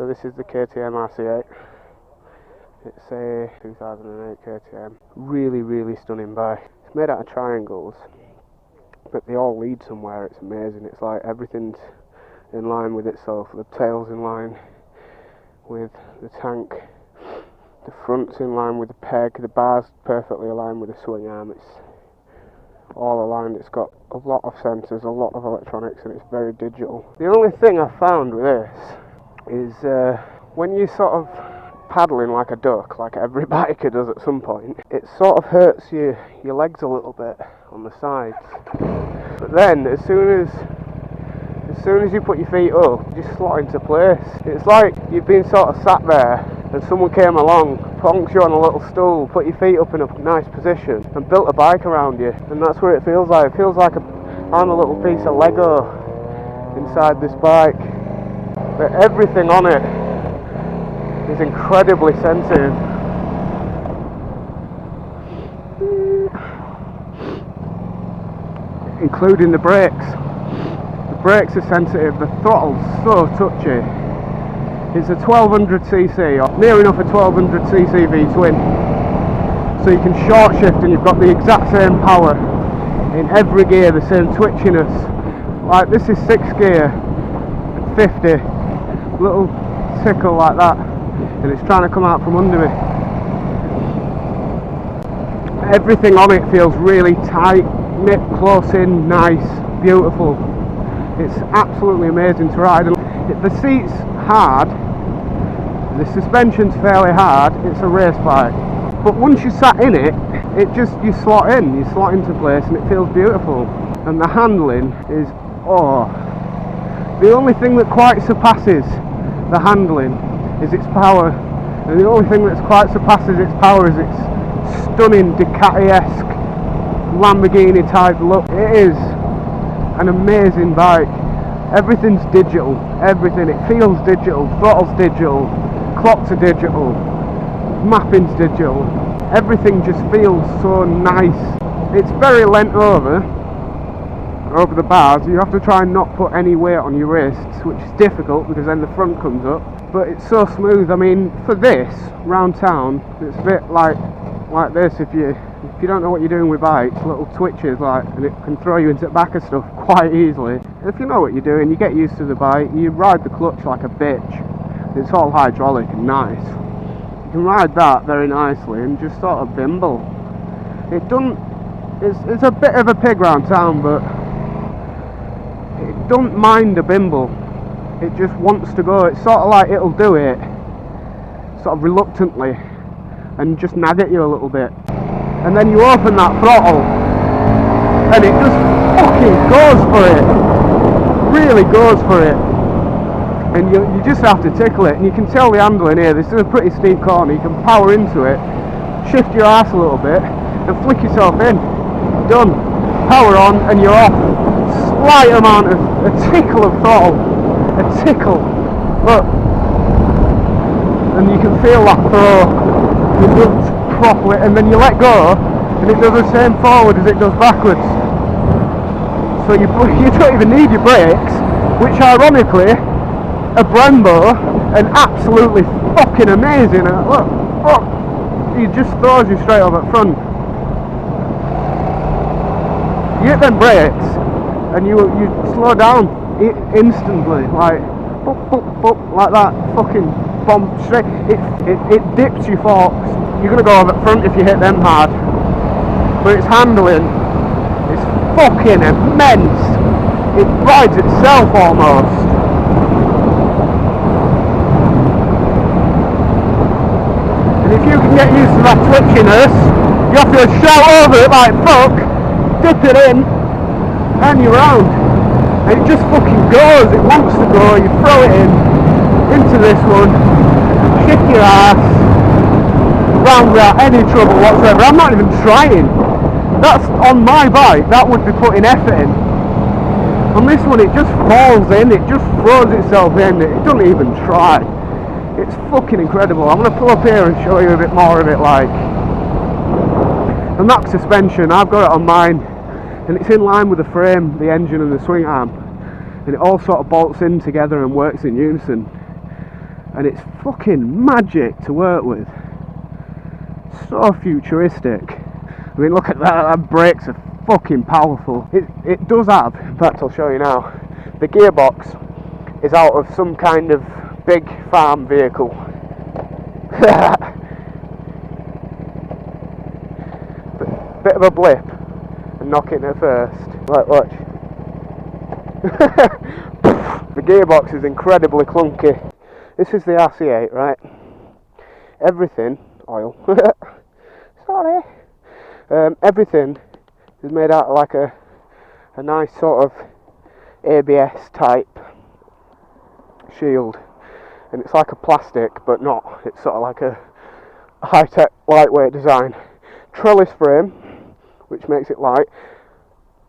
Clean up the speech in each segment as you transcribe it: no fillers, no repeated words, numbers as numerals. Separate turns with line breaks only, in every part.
So this is the KTM RC8. It's a 2008 KTM. Really stunning bike. It's made out of triangles, but they all lead somewhere. It's amazing. It's like everything's in line with itself. The tail's in line with the tank. The front's in line with the peg. The bar's perfectly aligned with the swing arm. It's all aligned. It's got a lot of sensors, a lot of electronics, and it's very digital. The only thing I found with this is when you sort of paddling like a duck, like every biker does at some point, it sort of hurts your legs a little bit on the sides. But then as soon as you put your feet up, you just slot into place. It's like you've been sort of sat there and someone came along, plonked you on a little stool, put your feet up in a nice position and built a bike around you, and that's what it feels like. It feels like I'm a little piece of Lego inside this bike. But everything on it is incredibly sensitive. Including the brakes. The brakes are sensitive, the throttle's so touchy. It's a 1200cc, or near enough a 1200cc V-twin. So you can short shift and you've got the exact same power in every gear, the same twitchiness. Like this is 6th gear, 50. Little tickle like that, and it's trying to come out from under me. Everything on it feels really tight, knit close in, nice, beautiful. It's absolutely amazing to ride. The seat's hard, the suspension's fairly hard. It's a race bike, but once you sat in it, you slot into place, and it feels beautiful. And the handling is the only thing that quite surpasses the handling is its power, and the only thing that quite surpasses its power is its stunning Ducati-esque Lamborghini type look. It is an amazing bike. Everything's digital, everything. It feels digital, throttle's digital, clocks are digital, mapping's digital. Everything just feels so nice. It's very leant over the bars. You have to try and not put any weight on your wrists, which is difficult because then the front comes up, but it's so smooth. I mean, for this round town, it's a bit like this. If you don't know what you're doing with bikes, little twitches, and it can throw you into the back of stuff quite easily. If you know what you're doing, you get used to the bike, you ride the clutch like a bitch. It's all hydraulic and nice. You can ride that very nicely and just sort of bimble. It's a bit of a pig round town, but it don't mind a bimble. It just wants to go. It's sort of like it'll do it sort of reluctantly and just nag at you a little bit, and then you open that throttle and it just fucking goes for it, really goes for it, and you just have to tickle it. And you can tell the handling here, this is a pretty steep corner, you can power into it, shift your ass a little bit and flick yourself in. Done. Power on and you're off. Slight amount of a tickle of throttle, a tickle, look, and you can feel that throw. It does properly, and then you let go and it does the same forward as it does backwards. So you don't even need your brakes, which ironically are Brembo and absolutely fucking amazing. Look, it just throws you straight over front. You hit them brakes and you slow down instantly, like boop, boop, boop, like that, fucking bomb straight. It dips your forks. You're gonna go over front if you hit them hard, but its handling is fucking immense. It rides itself almost. And if you can get used to that twitchiness, you have to shout over it like fuck, dip it in, and you're round. And it just fucking goes. It wants to go. You throw it into this one, kick your ass, round without any trouble whatsoever. I'm not even trying. That's on my bike. That would be putting effort in. On this one, it just falls in. It just throws itself in. It doesn't even try. It's fucking incredible. I'm going to pull up here and show you a bit more of it. And that suspension, I've got it on mine, and it's in line with the frame, the engine and the swing arm, and it all sort of bolts in together and works in unison. and it's fucking magic to work with. So futuristic. I mean, look at that, that brakes are fucking powerful. It does have, in fact I'll show you now, the gearbox is out of some kind of big farm vehicle. Bit of a blip and knocking it first. Like, watch. The gearbox is incredibly clunky. This is the RC8, right? Everything, oil, sorry, everything is made out of like a nice sort of ABS type shield, and it's like a plastic but not, it's sort of like a high-tech lightweight design. Trellis frame, which makes it light.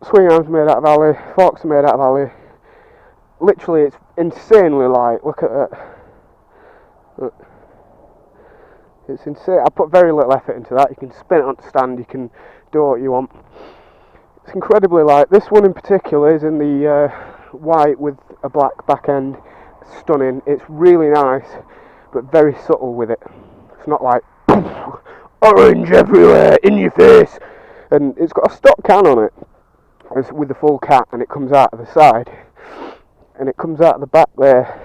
Swing arms made out of alloy, forks are made out of alloy. Literally it's insanely light, look at that. Look. It's insane. I put very little effort into that. You can spin it on stand, you can do what you want. It's incredibly light. This one in particular is in the white with a black back end. Stunning. It's really nice, but very subtle with it. It's not like poof, orange everywhere in your face. And it's got a stock can on it with the full cat, and it comes out of the side, and it comes out of the back there,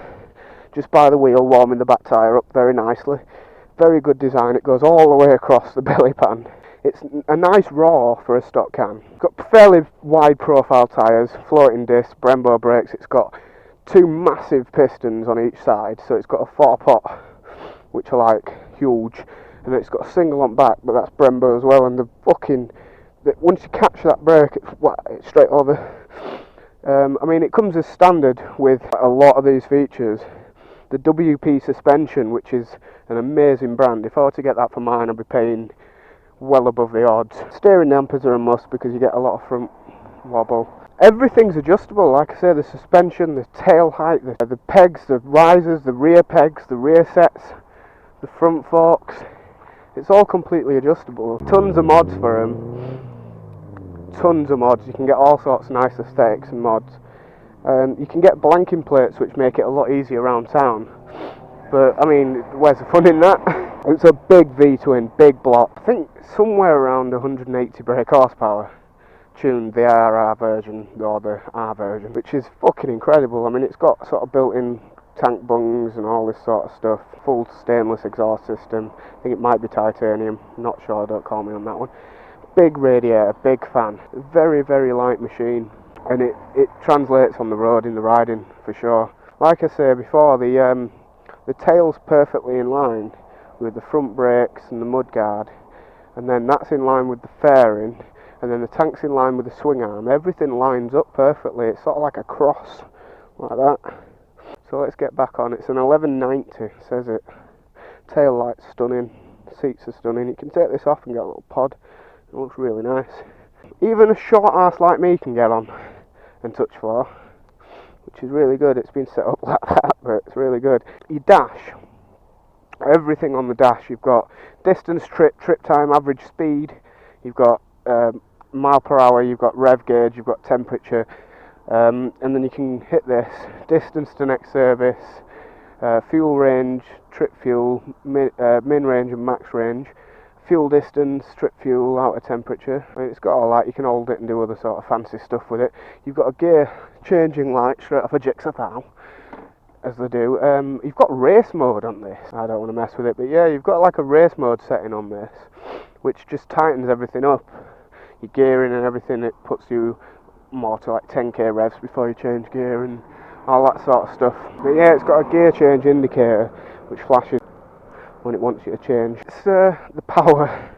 just by the wheel, warming the back tyre up very nicely. Very good design. It goes all the way across the belly pan. It's a nice roar for a stock can. It's got fairly wide profile tyres, floating disc, Brembo brakes. It's got two massive pistons on each side, so it's got a 4-pot, which are like huge, and it's got a single on back, but that's Brembo as well. And the fucking, once you catch that brake, it's straight over. I mean, it comes as standard with a lot of these features. The WP suspension, which is an amazing brand. If I were to get that for mine, I'd be paying well above the odds. Steering dampers are a must because you get a lot of front wobble. Everything's adjustable, like I say, the suspension, the tail height, the pegs, the risers, the rear pegs, the rear sets, the front forks. It's all completely adjustable. Tons of mods for them. Tons of mods. You can get all sorts of nice aesthetics and mods. You can get blanking plates, which make it a lot easier around town. But, I mean, where's the fun in that? It's a big V-twin, big block. I think somewhere around 180 brake horsepower. Tuned the RR version, or the R version, which is fucking incredible. I mean, it's got sort of built-in tank bungs and all this sort of stuff. Full stainless exhaust system. I think it might be titanium. Not sure, don't call me on that one. Big radiator, big fan. Very, very light machine. And it translates on the road in the riding for sure. Like I say before, the tail's perfectly in line with the front brakes and the mudguard, and then that's in line with the fairing, and then the tank's in line with the swing arm. Everything lines up perfectly. It's sort of like a cross, like that. So let's get back on. It's an 1190, says it. Tail light's stunning, seats are stunning. You can take this off and get a little pod. It looks really nice. Even a short ass like me can get on and touch floor, which is really good. It's been set up like that, but it's really good. Your dash, everything on the dash. You've got distance, trip time, average speed. You've got mile per hour. You've got rev gauge. You've got temperature, and then you can hit this distance to next service, fuel range, trip fuel, min range and max range. Fuel distance, trip fuel, outer temperature. I mean, it's got all that. You can hold it and do other sort of fancy stuff with it. You've got a gear changing light straight off a jigsaw file, as they do. You've got race mode on this. I don't want to mess with it, but yeah, you've got like a race mode setting on this, which just tightens everything up. Your gearing and everything, it puts you more to like 10k revs before you change gear and all that sort of stuff. But yeah, it's got a gear change indicator which flashes when it wants you to change. It's the power.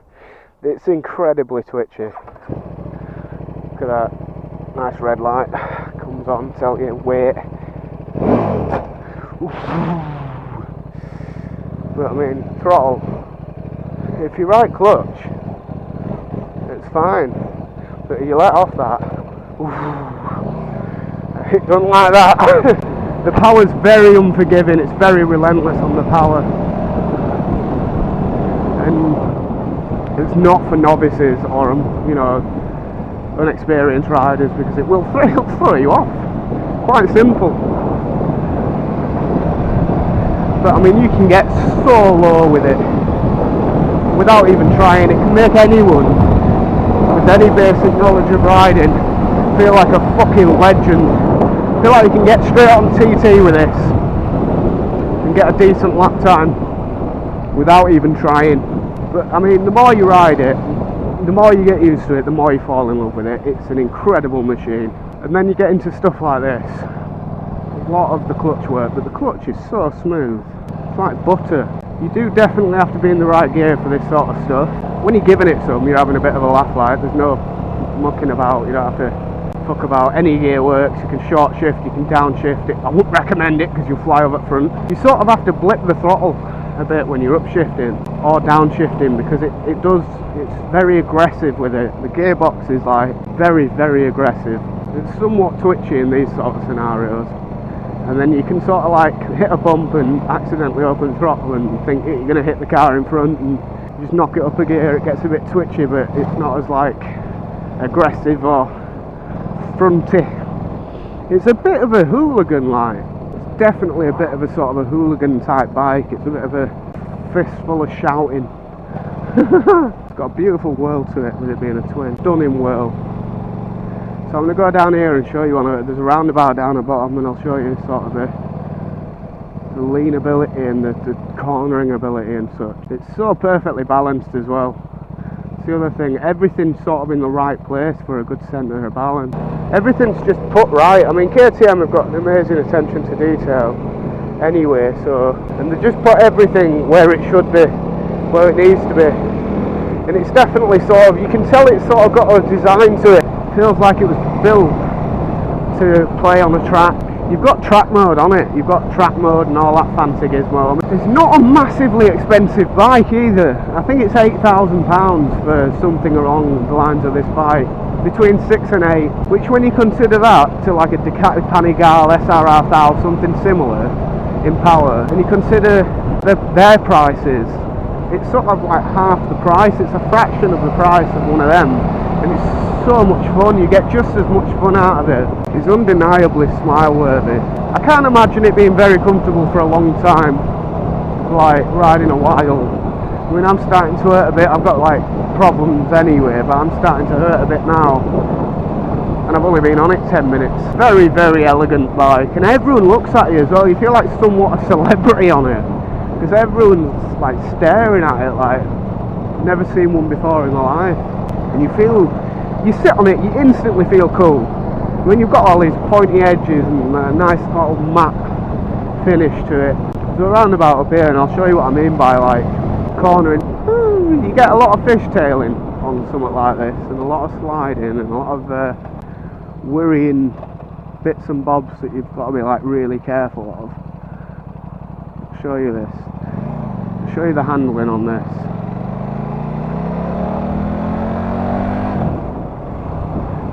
It's incredibly twitchy. Look at that. Nice red light. Comes on, tells you wait. But I mean, throttle. If you right clutch, it's fine. But if you let off that, it doesn't like that. The power's very unforgiving. It's very relentless on the power. And it's not for novices or, you know, unexperienced riders, because it will throw you off. Quite simple. but I mean you can get so low with it without even trying. It can make anyone with any basic knowledge of riding feel like a fucking legend. I feel like you can get straight on TT with this and get a decent lap time without even trying. But I mean, the more you ride it, the more you get used to it, the more you fall in love with it. It's an incredible machine. And then you get into stuff like this, a lot of the clutch work, but the clutch is so smooth, it's like butter. You do definitely have to be in the right gear for this sort of stuff. When you're giving it some, you're having a bit of a laugh, like there's no mucking about, you don't have to fuck about. Any gear works, you can short shift, you can downshift it. I wouldn't recommend it because you'll fly over front. You sort of have to blip the throttle a bit when you're upshifting or downshifting because it's very aggressive with it. The gearbox is like very, very aggressive. It's somewhat twitchy in these sort of scenarios, and then you can sort of like hit a bump and accidentally open throttle and think you're going to hit the car in front and just knock it up a gear. It gets a bit twitchy, but it's not as like aggressive or fronty. It's a bit of a hooligan, like it's definitely a bit of a sort of a hooligan type bike. It's a bit of a fistful of shouting. It's got a beautiful whirl to it with it being a twin, stunning whirl. So I'm going to go down here and show you on it. There's a roundabout down the bottom and I'll show you sort of the lean ability and the cornering ability and such. It's so perfectly balanced as well. It's the other thing, everything's sort of in the right place for a good centre of balance. Everything's just put right. I mean, KTM have got an amazing attention to detail anyway, so, and they just put everything where it should be, where it needs to be. And it's definitely sort of, you can tell it's sort of got a design to it. Feels like it was built to play on a track. You've got track mode on it, you've got track mode and all that fancy gizmo. It's not a massively expensive bike either. I think it's £8,000 for something along the lines of this bike. Between 6 and 8, which when you consider that to like a Ducati Panigale SRR 1000, something similar in power, and you consider their prices, it's sort of like half the price. It's a fraction of the price of one of them, and it's so much fun. You get just as much fun out of it. It's undeniably smile worthy. I can't imagine it being very comfortable for a long time, like riding a while. I mean, I'm starting to hurt a bit. I've got like problems anyway, but I'm starting to hurt a bit now, and I've only been on it 10 minutes. Very, very elegant bike, and everyone looks at you as well. You feel like somewhat a celebrity on it because everyone's like staring at it like never seen one before in their life, and you sit on it, you instantly feel cool. When you've got all these pointy edges and a nice little matte finish to it. There's a roundabout up here and I'll show you what I mean by like cornering. You get a lot of fishtailing on something like this, and a lot of sliding and a lot of worrying bits and bobs that you've got to be like really careful of. I'll show you this. I'll show you the handling on this.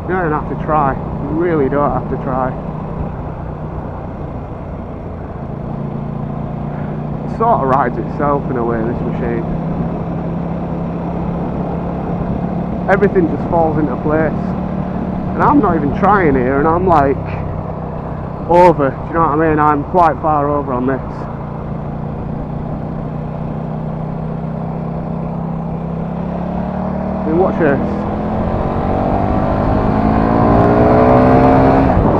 You don't have to try. You really don't have to try. It sort of rides itself in a way, this machine. Everything just falls into place. And I'm not even trying here, and I'm like over. Do you know what I mean? I'm quite far over on this. I mean, watch this.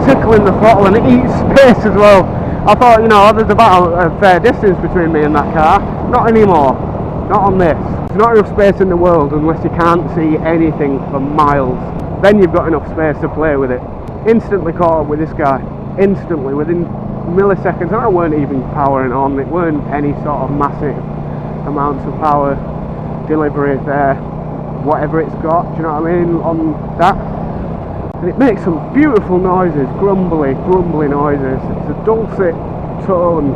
Tickling the throttle, and it eats space as well. I thought, you know, there's about a fair distance between me and that car. Not anymore. Not on this. There's not enough space in the world unless you can't see anything for miles. Then you've got enough space to play with it. Instantly caught up with this guy. Instantly, within milliseconds. And I weren't even powering on. It weren't any sort of massive amounts of power delivery there. Whatever it's got, do you know what I mean, on that. And it makes some beautiful noises, grumbly noises. It's a dulcet tone.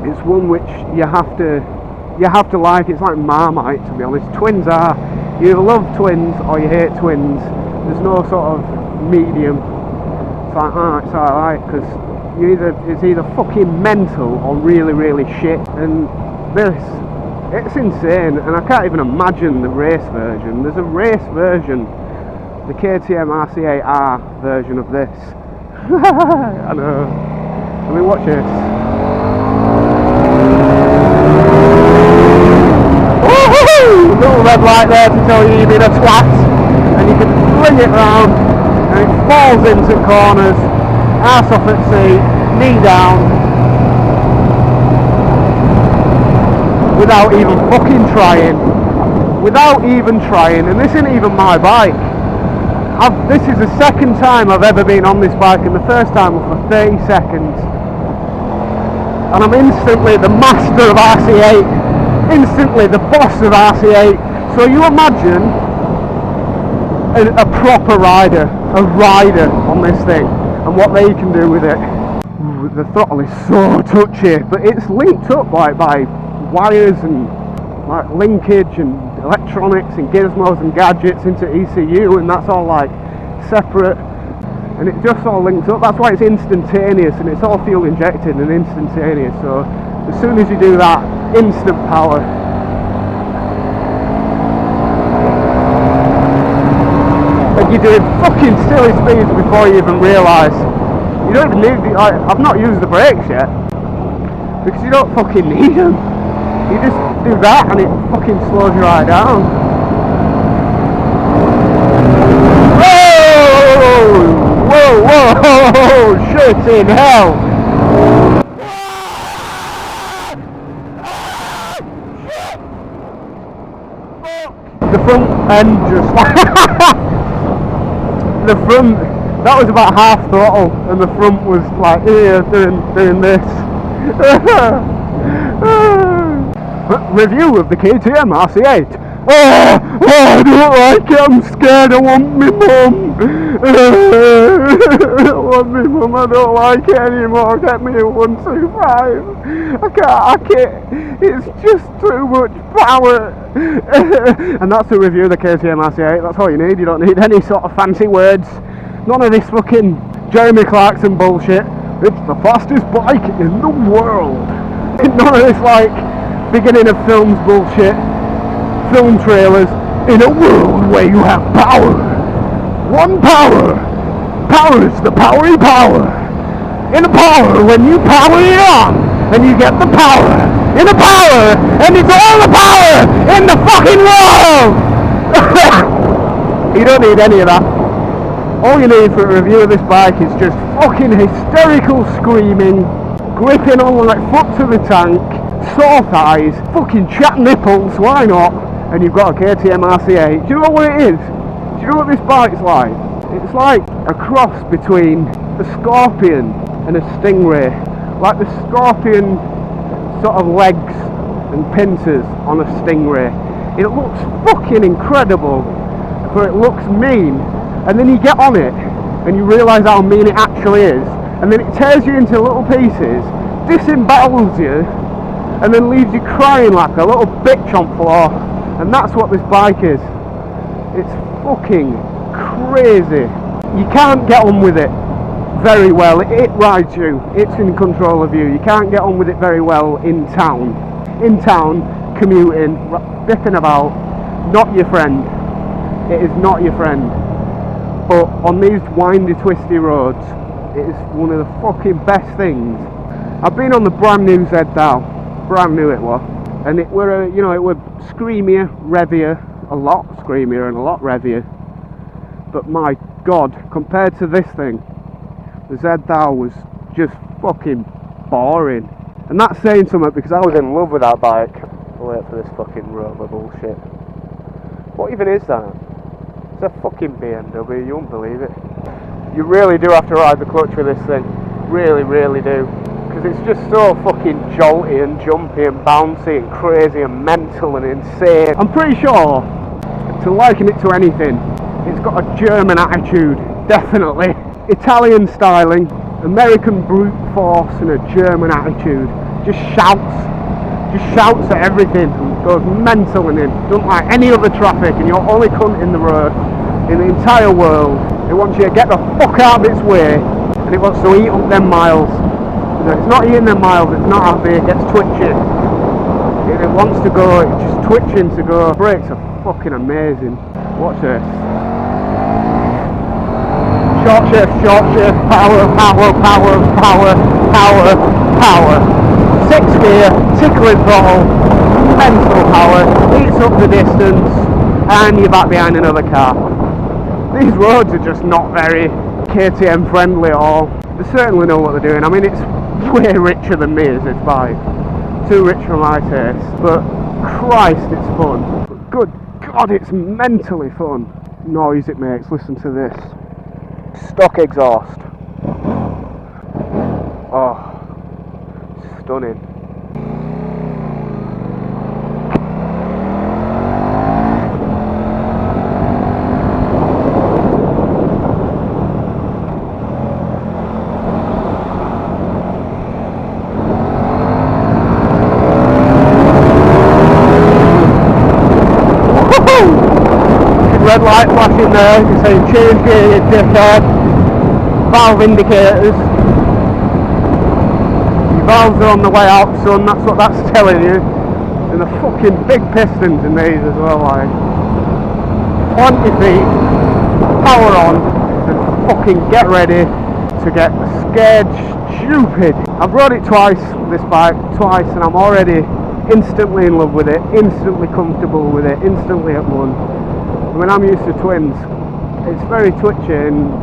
It's one which you have to like. It's like Marmite, to be honest. Twins are, you either love twins or you hate twins. There's no sort of medium. It's like, oh, it's alright, because it's either fucking mental or really, really shit. And this, it's insane, and I can't even imagine the race version. There's a race version, the KTM RC8 version of this. I know. I mean, watch this. red light there to tell you you've been a twat, and you can fling it round and it falls into corners, arse off at seat, knee down, without even fucking trying. Without even trying, and this isn't even my bike. This is the second time I've ever been on this bike, and the first time was for 30 seconds. And I'm instantly the master of RC8, instantly the boss of RC8. So you imagine a proper rider, a rider on this thing, and what they can do with it. Ooh, the throttle is so touchy, but it's linked up like by wires and like linkage and electronics and gizmos and gadgets into ECU, and that's all like separate, and it just all links up. That's why it's instantaneous, and it's all fuel injected and instantaneous. So as soon as you do that, instant power. And you're doing fucking silly speeds before you even realise. You don't even need I've not used the brakes yet, because you don't fucking need them. You just do that and it fucking slows you right down. Whoa! Whoa, whoa! Shit in hell! The front end just the front, that was about half throttle, and the front was like here doing this. Review of the KTM RC8. Oh, I don't like it, I'm scared, I want me mum. I want me mum, I don't like it anymore, get me a 125. I can't hack it, it's just too much power. And that's the review of the KTM RC8, that's all you need. You don't need any sort of fancy words, none of this fucking Jeremy Clarkson bullshit. It's the fastest bike in the world. None of this like beginning of films bullshit, film trailers. In a world where you have power, one power, power is the powery power. In a power, when you power it on, and you get the power, in a power, and it's all the power in the fucking world. You don't need any of that. All you need for a review of this bike is just fucking hysterical screaming, gripping on like foot to the tank, sore thighs, fucking chat nipples, why not? And you've got a KTM RC8. Do you know what it is? Do you know what this bike's like? It's like a cross between a Scorpion and a Stingray. Like the Scorpion sort of legs and pincers on a Stingray. It looks fucking incredible, but it looks mean. And then you get on it and you realise how mean it actually is. And then it tears you into little pieces, disembowels you, and then leaves you crying like a little bitch on floor. And that's what this bike is. It's fucking crazy. You can't get on with it very well. It rides you. It's in control of you. You can't get on with it very well in town. In town, commuting, biffing about, not your friend. It is not your friend. But on these windy, twisty roads, it is one of the fucking best things. I've been on the brand new Z-Dow. Brand new it was. And it were, you know, it were screamier, revier, a lot screamier and a lot revier. But my God, compared to this thing, the Z-Dow was just fucking boring. And that's saying something, because I was in love with that bike. I'll wait for this fucking Rover bullshit. What even is that? It's a fucking BMW, you won't believe it. You really do have to ride the clutch with this thing. Really, really do. Because it's just so fucking jolty and jumpy and bouncy and crazy and mental and insane. I'm pretty sure, to liken it to anything, it's got a German attitude, definitely. Italian styling, American brute force and a German attitude. Just shouts at everything and goes mental in it. Doesn't like any other traffic, and you're only cunt in the road in the entire world. It wants you to get the fuck out of its way, and it wants to eat up them miles. It's not eating them miles, it's not happy, it gets twitchy. It wants to go, it's just twitching to go. Brakes are fucking amazing. Watch this. Short shift, power, power, power, power, power, power. 6 gear, tickling throttle, mental power, eats up the distance, and you're back behind another car. These roads are just not very KTM friendly at all. They certainly know what they're doing. I mean, it's way richer than me as this bike. Too rich for my taste, but Christ, it's fun. But good God, it's mentally fun. Noise it makes, listen to this. Stock exhaust. Oh, stunning. Red light flashing there, you're saying change gear, you dickhead. Valve indicators. Your valves are on the way out, son, that's what that's telling you. And the fucking big pistons in these as well, like. Plant your feet, power on, and fucking get ready to get scared stupid. I've rode it twice, this bike, and I'm already instantly in love with it, instantly comfortable with it, instantly at one. When I'm used to twins, it's very twitchy and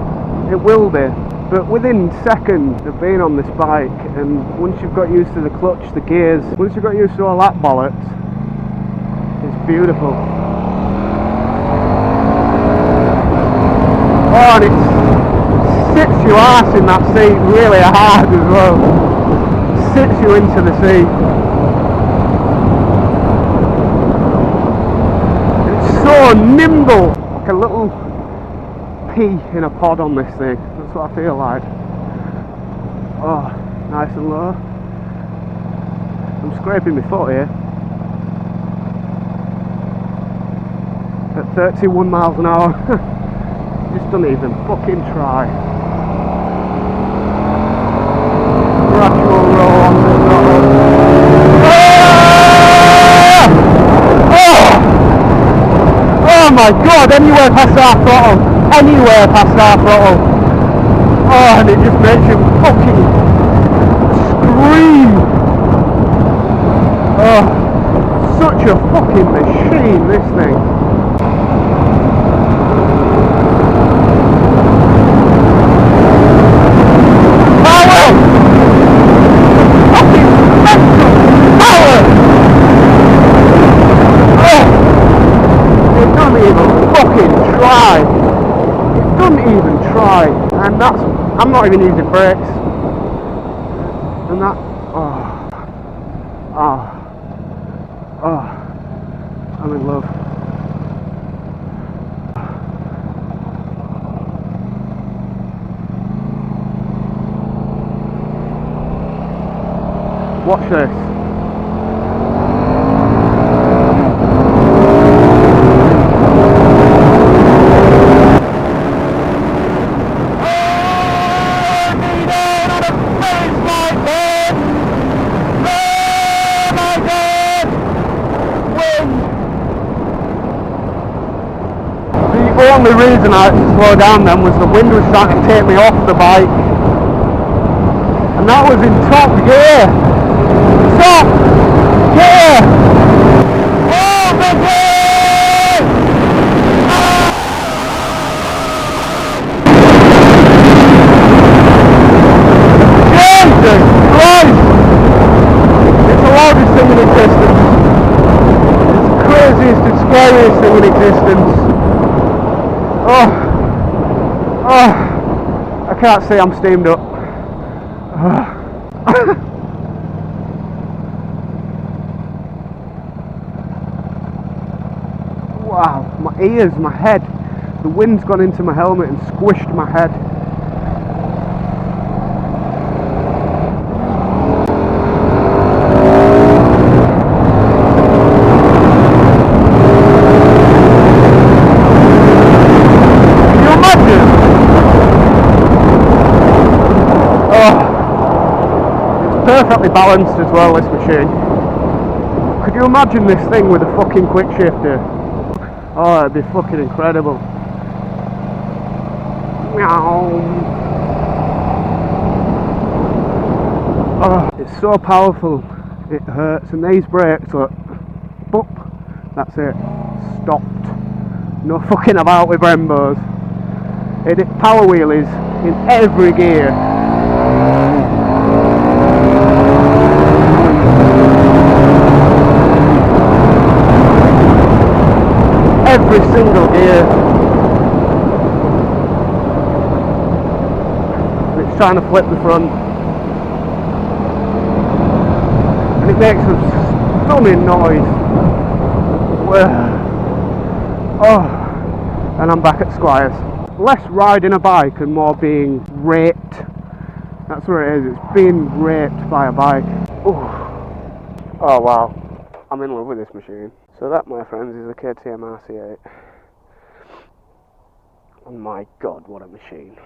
it will be, but within seconds of being on this bike, and once you've got used to the clutch, the gears, once you've got used to all that bollocks, it's beautiful. Oh, and it sits your ass in that seat really hard as well. Sits you into the seat. So nimble, like a little pea in a pod on this thing. That's what I feel like. Oh, nice and low. I'm scraping my foot here. At 31 miles an hour. Just don't even fucking try. Gradual roll on the throttle. Oh my God, anywhere past our throttle, anywhere past our throttle. Oh, and it just makes you fucking scream. Oh, such a fucking machine, this thing. Power! Fucking mental power! Oh! It doesn't even fucking try. It doesn't even try. And that's, I'm not even using brakes. And that, I'm in love. Watch this. The only reason I had to slow down then was the wind was starting to take me off the bike, and that was in top gear. Top gear! Oh, baby! Jesus Christ! It's the loudest thing in existence. It's the craziest and scariest thing in existence. Oh, I can't see, I'm steamed up. Wow, my ears, my head. The wind's gone into my helmet and squished my head. Perfectly balanced as well, this machine. Could you imagine this thing with a fucking quick shifter? Oh, it'd be fucking incredible. Oh, it's so powerful, it hurts. And these brakes, look, boop, That's it. Stopped. No fucking about with Brembos. Power wheelies in every gear. Every single gear. And it's trying to flip the front. And it makes a stunning noise. Oh, and I'm back at Squires. Less riding a bike and more being raped. That's what it is, it's being raped by a bike. Oh wow, I'm in love with this machine. So that, my friends, is a KTM RC8. And my god, what a machine.